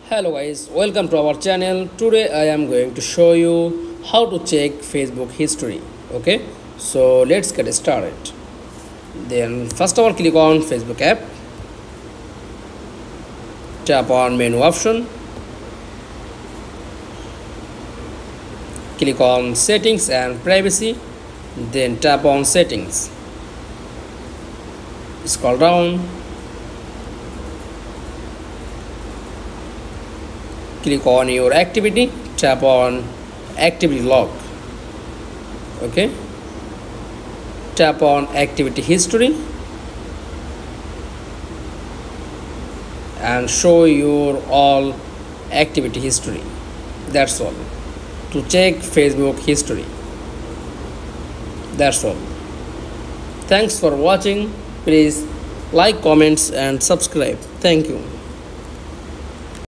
Hello guys, welcome to our channel. Today I am going to show you how to check Facebook history. Okay, so let's get started. Then first of all, click on Facebook app, tap on menu option, click on settings and privacy, then tap on settings, scroll down, click on your activity, tap on activity log. Okay, tap on activity history and show your all activity history. That's all. To check Facebook history. That's all. Thanks for watching. Please like, comments and subscribe. Thank you.